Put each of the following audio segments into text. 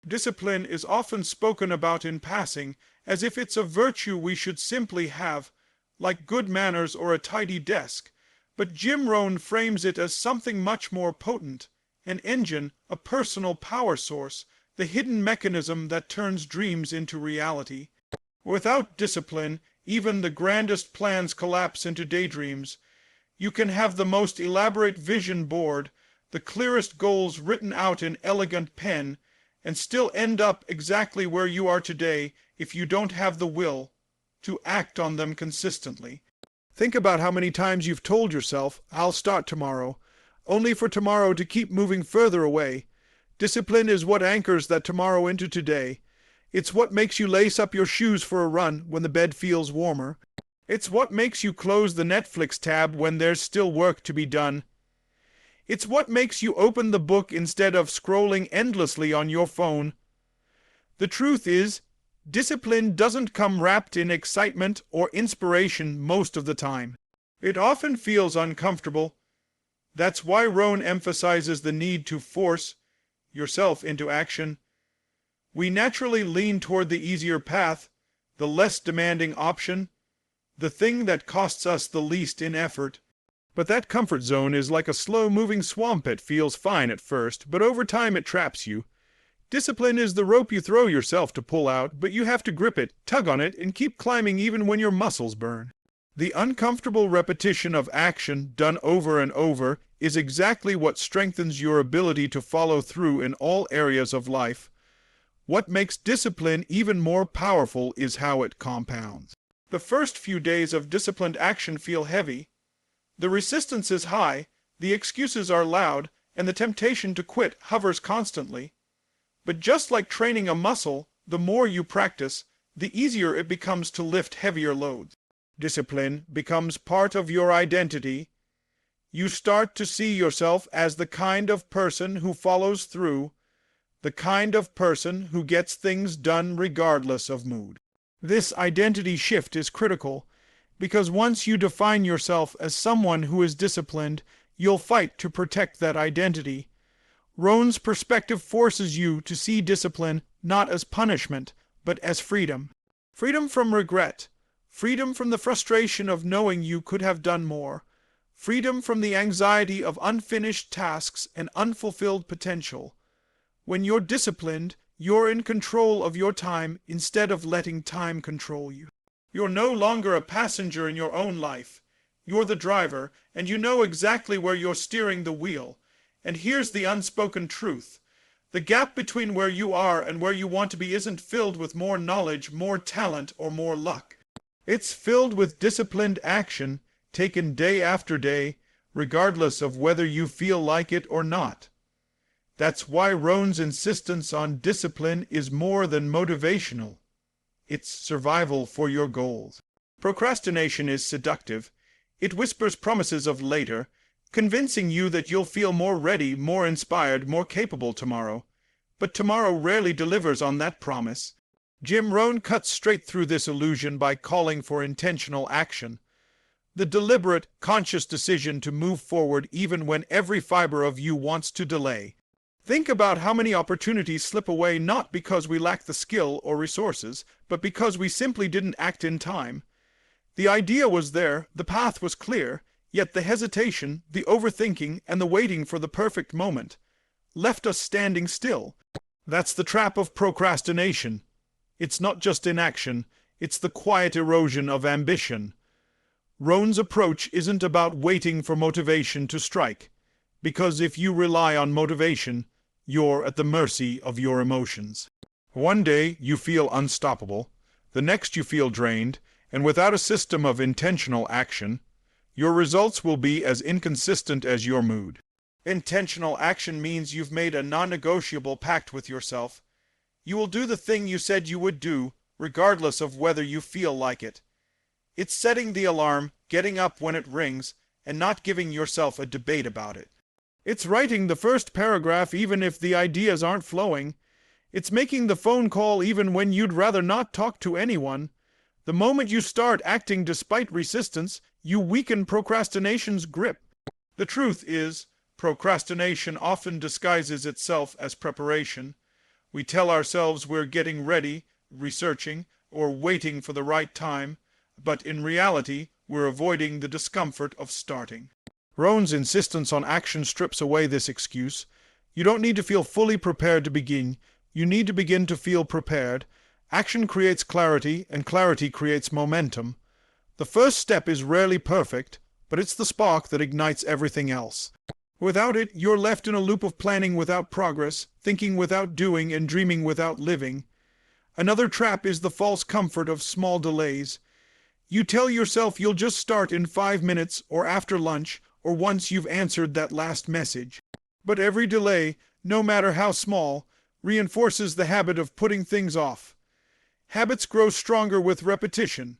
Discipline is often spoken about in passing, as if it's a virtue we should simply have, like good manners or a tidy desk. But Jim Rohn frames it as something much more potent, an engine, a personal power source, the hidden mechanism that turns dreams into reality. Without discipline, even the grandest plans collapse into daydreams. You can have the most elaborate vision board, the clearest goals written out in elegant pen, and still end up exactly where you are today if you don't have the will to act on them consistently. Think about how many times you've told yourself, "I'll start tomorrow," only for tomorrow to keep moving further away. Discipline is what anchors that tomorrow into today. It's what makes you lace up your shoes for a run when the bed feels warmer. It's what makes you close the Netflix tab when there's still work to be done. It's what makes you open the book instead of scrolling endlessly on your phone. The truth is, discipline doesn't come wrapped in excitement or inspiration most of the time. It often feels uncomfortable. That's why Rohn emphasizes the need to force yourself into action. We naturally lean toward the easier path, the less demanding option, the thing that costs us the least in effort. But that comfort zone is like a slow-moving swamp. It feels fine at first, but over time it traps you. Discipline is the rope you throw yourself to pull out, but you have to grip it, tug on it, and keep climbing even when your muscles burn. The uncomfortable repetition of action done over and over is exactly what strengthens your ability to follow through in all areas of life. What makes discipline even more powerful is how it compounds. The first few days of disciplined action feel heavy. The resistance is high, the excuses are loud, and the temptation to quit hovers constantly. But just like training a muscle, the more you practice, the easier it becomes to lift heavier loads. Discipline becomes part of your identity. You start to see yourself as the kind of person who follows through, the kind of person who gets things done regardless of mood. This identity shift is critical, because once you define yourself as someone who is disciplined, you'll fight to protect that identity. Rohn's perspective forces you to see discipline not as punishment, but as freedom. Freedom from regret. Freedom from the frustration of knowing you could have done more. Freedom from the anxiety of unfinished tasks and unfulfilled potential. When you're disciplined, you're in control of your time instead of letting time control you. You're no longer a passenger in your own life. You're the driver, and you know exactly where you're steering the wheel. And here's the unspoken truth. The gap between where you are and where you want to be isn't filled with more knowledge, more talent, or more luck. It's filled with disciplined action, taken day after day, regardless of whether you feel like it or not. That's why Rohn's insistence on discipline is more than motivational. It's survival for your goals. Procrastination is seductive. It whispers promises of later, convincing you that you'll feel more ready, more inspired, more capable tomorrow. But tomorrow rarely delivers on that promise. Jim Rohn cuts straight through this illusion by calling for intentional action. The deliberate, conscious decision to move forward even when every fiber of you wants to delay. Think about how many opportunities slip away not because we lack the skill or resources, but because we simply didn't act in time. The idea was there, the path was clear, yet the hesitation, the overthinking, and the waiting for the perfect moment left us standing still. That's the trap of procrastination. It's not just inaction, it's the quiet erosion of ambition. Rohn's approach isn't about waiting for motivation to strike, because if you rely on motivation, you're at the mercy of your emotions. One day you feel unstoppable, the next you feel drained, and without a system of intentional action, your results will be as inconsistent as your mood. Intentional action means you've made a non-negotiable pact with yourself. You will do the thing you said you would do, regardless of whether you feel like it. It's setting the alarm, getting up when it rings, and not giving yourself a debate about it. It's writing the first paragraph even if the ideas aren't flowing. It's making the phone call even when you'd rather not talk to anyone. The moment you start acting despite resistance, you weaken procrastination's grip. The truth is, procrastination often disguises itself as preparation. We tell ourselves we're getting ready, researching, or waiting for the right time, but in reality, we're avoiding the discomfort of starting. Rohn's insistence on action strips away this excuse. You don't need to feel fully prepared to begin. You need to begin to feel prepared. Action creates clarity, and clarity creates momentum. The first step is rarely perfect, but it's the spark that ignites everything else. Without it, you're left in a loop of planning without progress, thinking without doing, and dreaming without living. Another trap is the false comfort of small delays. You tell yourself you'll just start in 5 minutes, or after lunch, or once you've answered that last message. But every delay, no matter how small, reinforces the habit of putting things off. Habits grow stronger with repetition,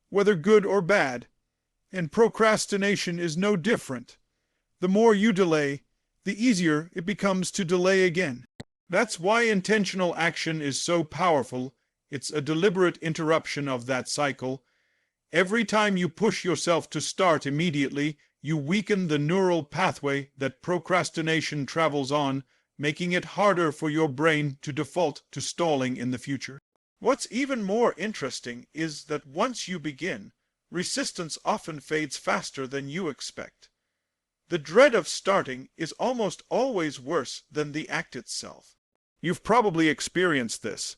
whether good or bad, and procrastination is no different. The more you delay, the easier it becomes to delay again. That's why intentional action is so powerful. It's a deliberate interruption of that cycle. Every time you push yourself to start immediately, you weaken the neural pathway that procrastination travels on, making it harder for your brain to default to stalling in the future. What's even more interesting is that once you begin, resistance often fades faster than you expect. The dread of starting is almost always worse than the act itself. You've probably experienced this.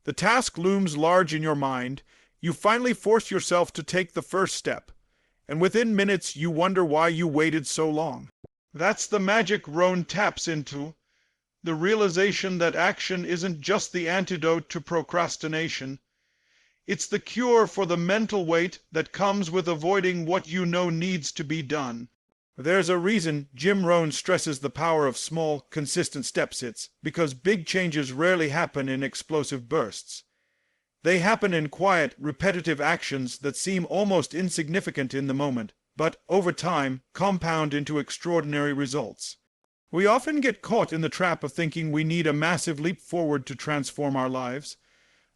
The task looms large in your mind. You finally force yourself to take the first step, and within minutes you wonder why you waited so long. That's the magic Rohn taps into, the realization that action isn't just the antidote to procrastination. It's the cure for the mental weight that comes with avoiding what you know needs to be done. There's a reason Jim Rohn stresses the power of small, consistent steps. It's because big changes rarely happen in explosive bursts. They happen in quiet, repetitive actions that seem almost insignificant in the moment, but over time compound into extraordinary results. We often get caught in the trap of thinking we need a massive leap forward to transform our lives.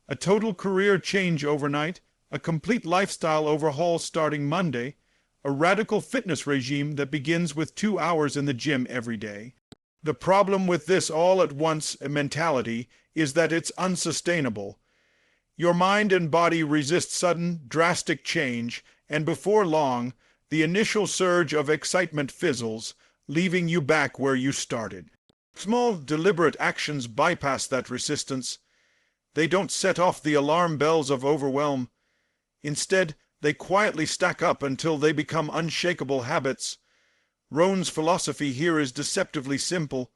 A total career change overnight, a complete lifestyle overhaul starting Monday, a radical fitness regime that begins with 2 hours in the gym every day. The problem with this all-at-once mentality is that it's unsustainable. Your mind and body resist sudden, drastic change, and before long, the initial surge of excitement fizzles, leaving you back where you started. Small, deliberate actions bypass that resistance. They don't set off the alarm bells of overwhelm. Instead, they quietly stack up until they become unshakable habits. Rohn's philosophy here is deceptively simple.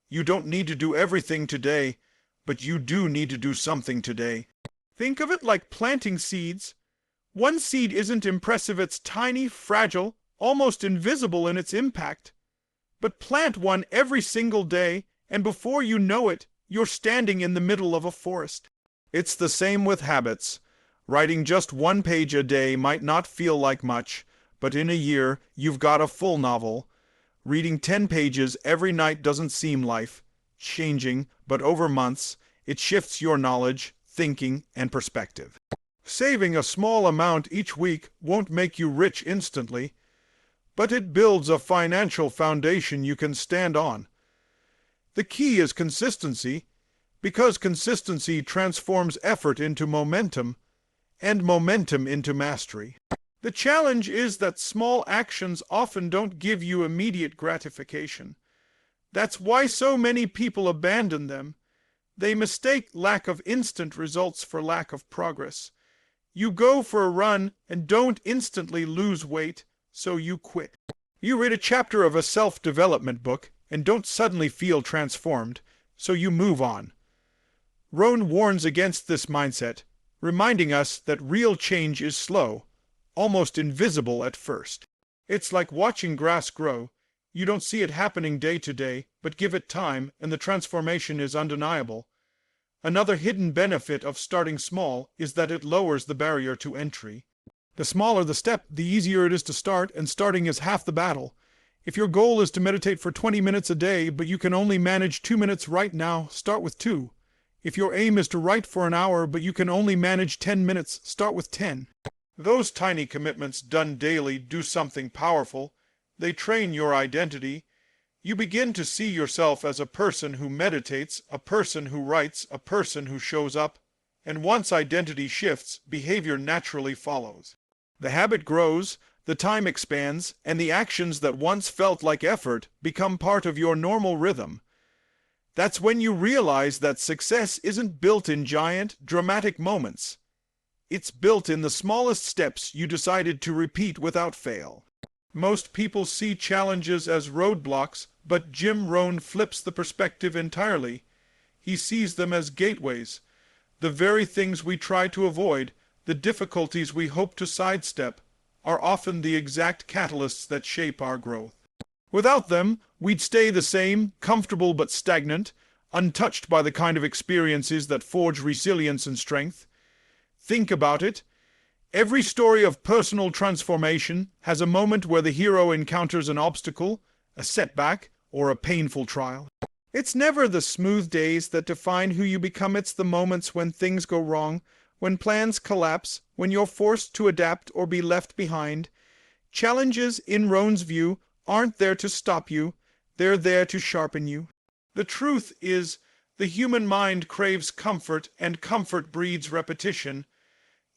You don't need to do everything today, but you do need to do something today. Think of it like planting seeds. One seed isn't impressive, it's tiny, fragile, almost invisible in its impact. But plant one every single day, and before you know it, you're standing in the middle of a forest. It's the same with habits. Writing just 1 page a day might not feel like much, but in a year, you've got a full novel. Reading 10 pages every night doesn't seem life-changing, but over months, it shifts your knowledge, thinking, and perspective. Saving a small amount each week won't make you rich instantly, but it builds a financial foundation you can stand on. The key is consistency, because consistency transforms effort into momentum, and momentum into mastery. The challenge is that small actions often don't give you immediate gratification. That's why so many people abandon them. They mistake lack of instant results for lack of progress. You go for a run and don't instantly lose weight, so you quit. You read a chapter of a self-development book and don't suddenly feel transformed, so you move on. Rohn warns against this mindset, reminding us that real change is slow, almost invisible at first. It's like watching grass grow. You don't see it happening day to day, but give it time, and the transformation is undeniable. Another hidden benefit of starting small is that it lowers the barrier to entry. The smaller the step, the easier it is to start, and starting is half the battle. If your goal is to meditate for 20 minutes a day, but you can only manage 2 minutes right now, start with 2. If your aim is to write for an hour, but you can only manage 10 minutes, start with 10. Those tiny commitments done daily do something powerful. They train your identity. You begin to see yourself as a person who meditates, a person who writes, a person who shows up, and once identity shifts, behavior naturally follows. The habit grows, the time expands, and the actions that once felt like effort become part of your normal rhythm. That's when you realize that success isn't built in giant, dramatic moments. It's built in the smallest steps you decided to repeat without fail. Most people see challenges as roadblocks, but Jim Rohn flips the perspective entirely. He sees them as gateways. The very things we try to avoid, the difficulties we hope to sidestep, are often the exact catalysts that shape our growth. Without them, we'd stay the same, comfortable but stagnant, untouched by the kind of experiences that forge resilience and strength. Think about it. Every story of personal transformation has a moment where the hero encounters an obstacle, a setback, or a painful trial. It's never the smooth days that define who you become. It's the moments when things go wrong, when plans collapse, when you're forced to adapt or be left behind. Challenges, in Rohn's view, aren't there to stop you. They're there to sharpen you. The truth is, the human mind craves comfort, and comfort breeds repetition.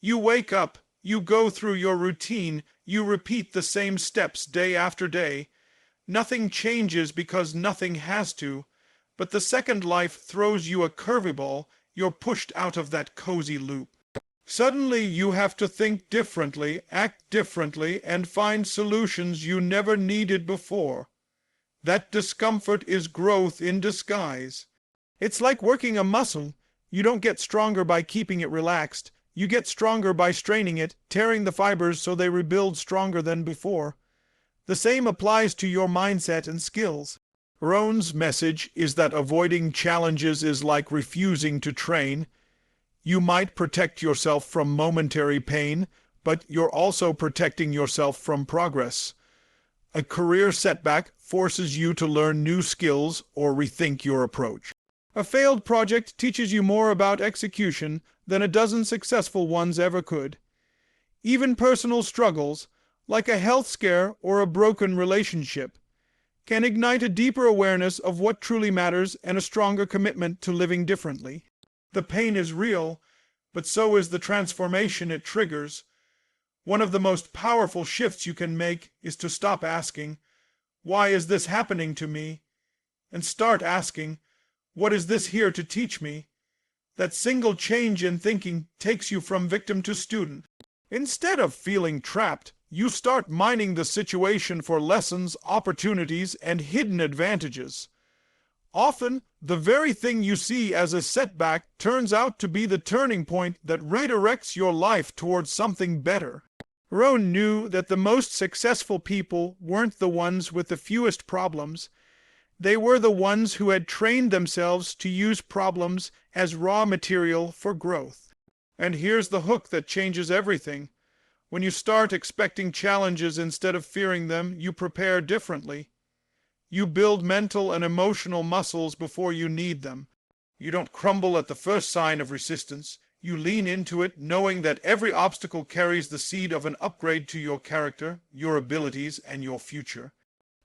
You wake up, you go through your routine, you repeat the same steps day after day. Nothing changes because nothing has to, but the second life throws you a curveball, you're pushed out of that cozy loop. Suddenly you have to think differently, act differently, and find solutions you never needed before. That discomfort is growth in disguise. It's like working a muscle. You don't get stronger by keeping it relaxed. You get stronger by straining it, tearing the fibers so they rebuild stronger than before. The same applies to your mindset and skills. Rohn's message is that avoiding challenges is like refusing to train. You might protect yourself from momentary pain, but you're also protecting yourself from progress. A career setback forces you to learn new skills or rethink your approach. A failed project teaches you more about execution than a dozen successful ones ever could. Even personal struggles, like a health scare or a broken relationship, can ignite a deeper awareness of what truly matters and a stronger commitment to living differently. The pain is real, but so is the transformation it triggers. One of the most powerful shifts you can make is to stop asking, "Why is this happening to me?" and start asking, "What is this here to teach me?" That single change in thinking takes you from victim to student. Instead of feeling trapped, you start mining the situation for lessons, opportunities, and hidden advantages. Often, the very thing you see as a setback turns out to be the turning point that redirects your life towards something better. Rohn knew that the most successful people weren't the ones with the fewest problems. They were the ones who had trained themselves to use problems as raw material for growth. And here's the hook that changes everything. When you start expecting challenges instead of fearing them, you prepare differently. You build mental and emotional muscles before you need them. You don't crumble at the first sign of resistance. You lean into it, knowing that every obstacle carries the seed of an upgrade to your character, your abilities, and your future.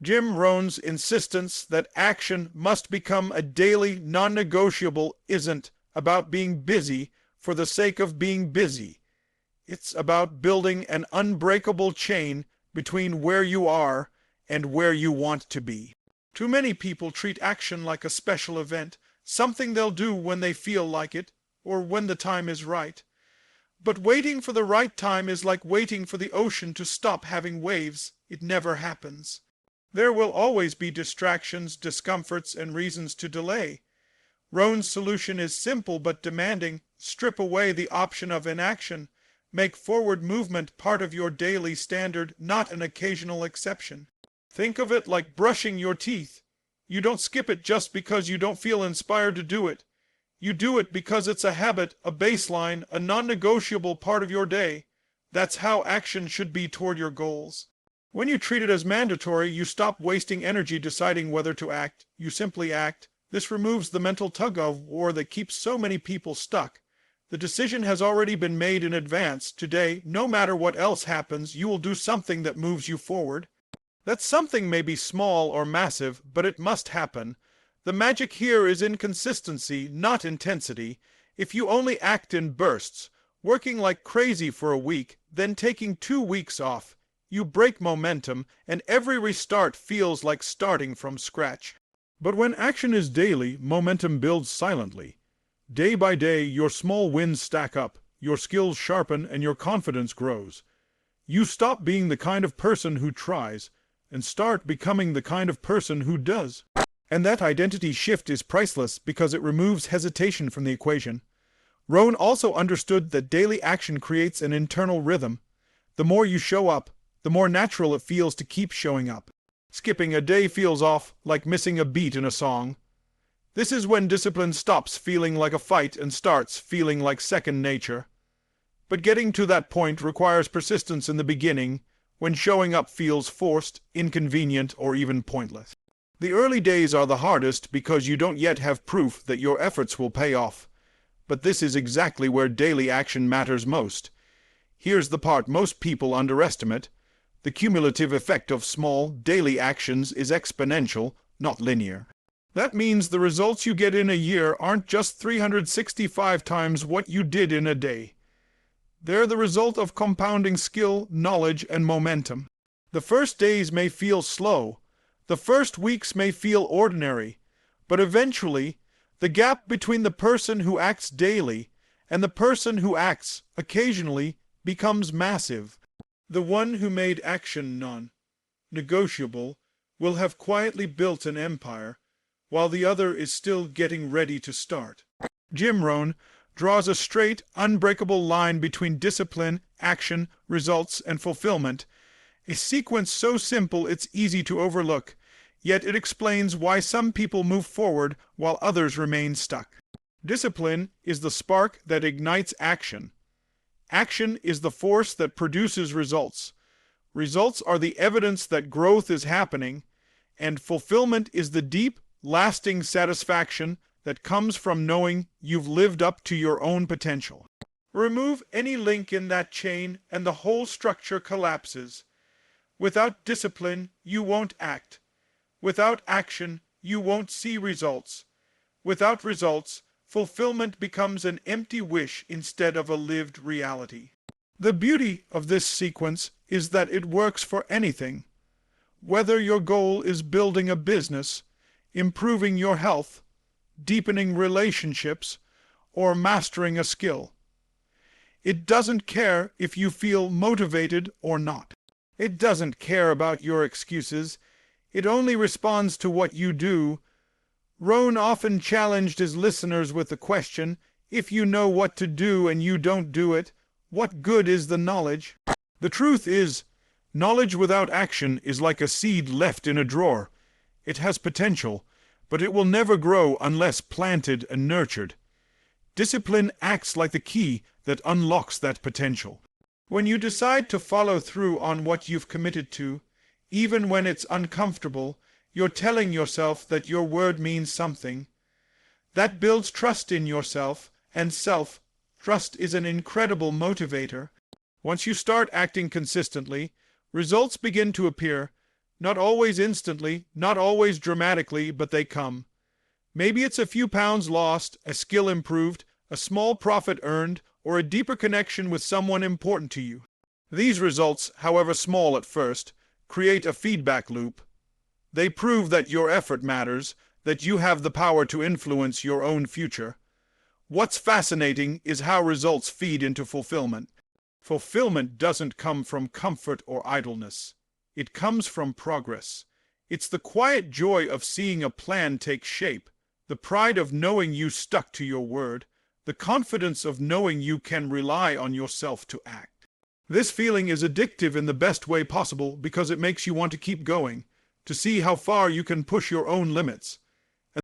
Jim Rohn's insistence that action must become a daily, non-negotiable isn't about being busy for the sake of being busy. It's about building an unbreakable chain between where you are and where you want to be. Too many people treat action like a special event, something they'll do when they feel like it, or when the time is right. But waiting for the right time is like waiting for the ocean to stop having waves. It never happens. There will always be distractions, discomforts, and reasons to delay. Rohn's solution is simple but demanding. Strip away the option of inaction. Make forward movement part of your daily standard, not an occasional exception. Think of it like brushing your teeth. You don't skip it just because you don't feel inspired to do it. You do it because it's a habit, a baseline, a non-negotiable part of your day. That's how action should be toward your goals. When you treat it as mandatory, you stop wasting energy deciding whether to act. You simply act. This removes the mental tug-of-war that keeps so many people stuck. The decision has already been made in advance. Today, no matter what else happens, you will do something that moves you forward. That something may be small or massive, but it must happen. The magic here is in consistency, not intensity. If you only act in bursts, working like crazy for a week, then taking 2 weeks off, you break momentum, and every restart feels like starting from scratch. But when action is daily, momentum builds silently. Day by day, your small wins stack up, your skills sharpen, and your confidence grows. You stop being the kind of person who tries, and start becoming the kind of person who does. And that identity shift is priceless because it removes hesitation from the equation. Rohn also understood that daily action creates an internal rhythm. The more you show up, the more natural it feels to keep showing up. Skipping a day feels off, like missing a beat in a song. This is when discipline stops feeling like a fight and starts feeling like second nature. But getting to that point requires persistence in the beginning, when showing up feels forced, inconvenient, or even pointless. The early days are the hardest because you don't yet have proof that your efforts will pay off. But this is exactly where daily action matters most. Here's the part most people underestimate. The cumulative effect of small, daily actions is exponential, not linear. That means the results you get in a year aren't just 365 times what you did in a day. They're the result of compounding skill, knowledge, and momentum. The first days may feel slow. The first weeks may feel ordinary. But eventually, the gap between the person who acts daily and the person who acts occasionally becomes massive. The one who made action non-negotiable will have quietly built an empire, while the other is still getting ready to start. Jim Rohn draws a straight, unbreakable line between discipline, action, results, and fulfillment, a sequence so simple it's easy to overlook, yet it explains why some people move forward while others remain stuck. Discipline is the spark that ignites action. Action is the force that produces results. Results are the evidence that growth is happening, and fulfillment is the deep, lasting satisfaction that comes from knowing you've lived up to your own potential. Remove any link in that chain and the whole structure collapses. Without discipline, you won't act. Without action, you won't see results. Without results, fulfillment becomes an empty wish instead of a lived reality. The beauty of this sequence is that it works for anything. Whether your goal is building a business, improving your health, deepening relationships, or mastering a skill. It doesn't care if you feel motivated or not. It doesn't care about your excuses. It only responds to what you do. Rohn often challenged his listeners with the question, if you know what to do and you don't do it, what good is the knowledge? The truth is, knowledge without action is like a seed left in a drawer. It has potential, but it will never grow unless planted and nurtured. Discipline acts like the key that unlocks that potential. When you decide to follow through on what you've committed to, even when it's uncomfortable, you're telling yourself that your word means something. That builds trust in yourself, and self-trust is an incredible motivator. Once you start acting consistently, results begin to appear. Not always instantly, not always dramatically, but they come. Maybe it's a few pounds lost, a skill improved, a small profit earned, or a deeper connection with someone important to you. These results, however small at first, create a feedback loop. They prove that your effort matters, that you have the power to influence your own future. What's fascinating is how results feed into fulfillment. Fulfillment doesn't come from comfort or idleness. It comes from progress. It's the quiet joy of seeing a plan take shape, the pride of knowing you stuck to your word, the confidence of knowing you can rely on yourself to act. This feeling is addictive in the best way possible because it makes you want to keep going, to see how far you can push your own limits.